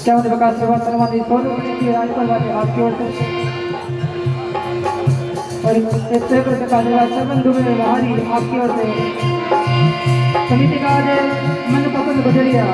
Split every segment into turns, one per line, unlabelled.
इक्यावन प्रकार सेवा सम्मानित सोनू की राजपाल वाले आपकी ओर से और इससे प्रकार संबंध में बाहरी आपकी ओर से समिति का आज मनपसंद गुजरिया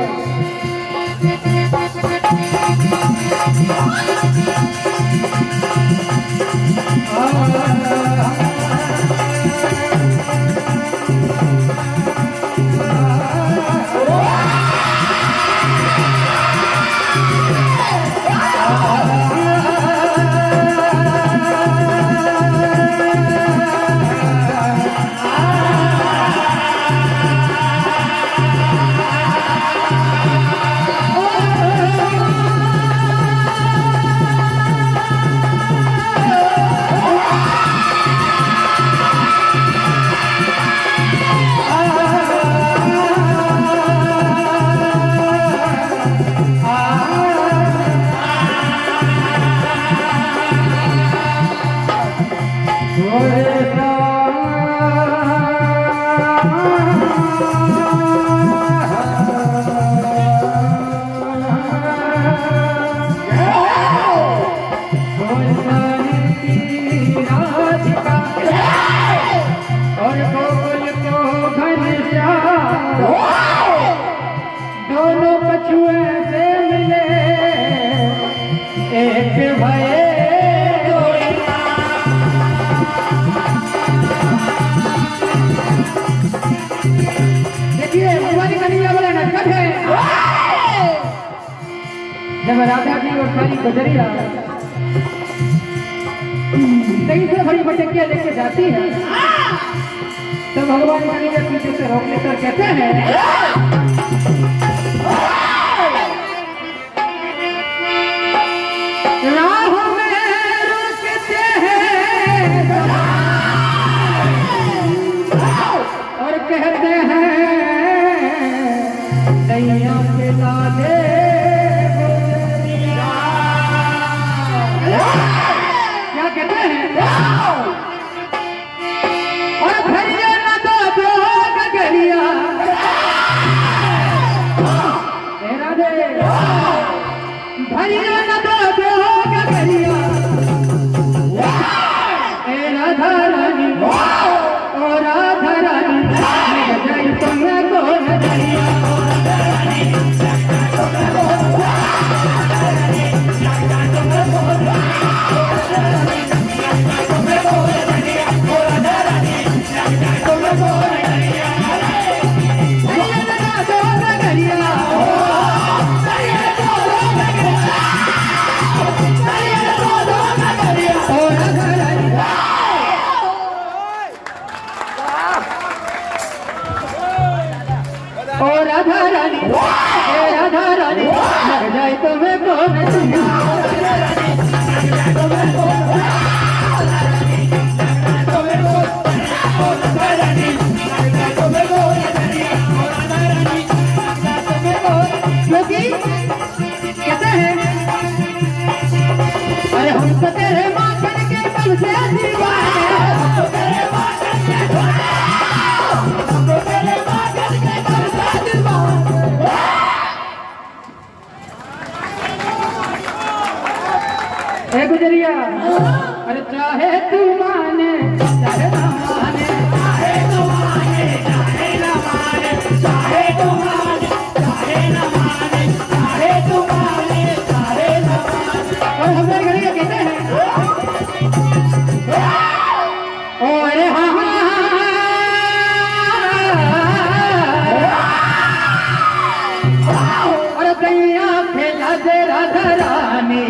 दोनों कछुए से मिले एक भये देखिए हमारी कन्हैया वाला नाटक है जब राधा जी और सारी गुजरिया कहीं से बड़ी बटकियां लेके जाती है तो भगवान कन्हैया पीछे से रोक लेकर कहते हैं राह में रुकते हैं और कहते हैं नैया के लादे क्या कहते हैं और भैया न दो गगरिया भैया न दो गगरिया राधा रानी ओ राधा रानी जय तुम्हें को नजरिया दीवाने हमको तेरे बादल के हमको तेरे बादल के करता दीवाने। ए गुजरिया अरे चाहे तू माने चाहे ना माने, चाहे तू माने चाहे ना माने, चाहे तू माने चाहे ना माने, चाहे तू माने चाहे ना माने। और हमारे घर के कहते हैं ओरे हाँ अरे दैया खेला दे राधा रानी,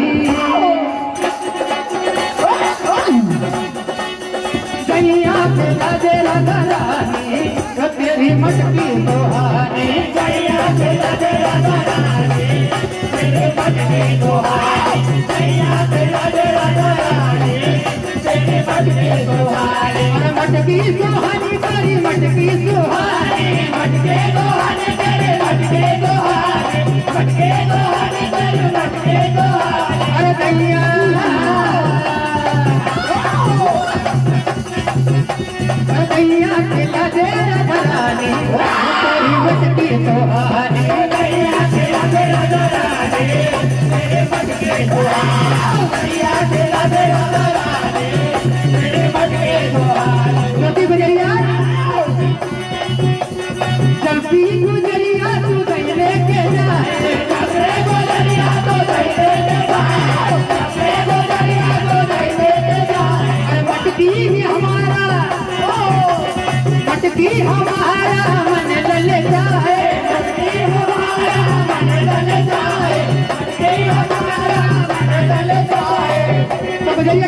दैया खेला दे राधा रानी, वो तेरी मटकी दोहानी, दैया खेला दे राधा रानी, तेरी मटकी दोहानी, दैया खेला दे राधा रानी, तेरी मटकी दोहानी। अरे मटकी दोहानी तेरी मटकी दोहानी, मटके दोहानी तेरे मटके दोहानी, मटके दोहानी तेरे मटके दोहानी। अरे दैया दैया खेला दे राधा रानी, तेरी मटकी दोहानी, दैया खेला दे राधा रानी, तेरे मटके दोहानी, दैया खेला दे राधा रानी, तेरे मटके दोहानी। ज्योति गुजरिया जल्दी गुजरिया तू दही लेके जाए, जल्दी गुजरिया तो दही लेके जाए, जल्दी गुजरिया तो दही लेके जाए। अरे मटकी ही हमारा मटकी हमारा मन ले जाए, मटकी हमारा मन ले जाए, मटकी हमारा मन ले जाए। तो गुजरिया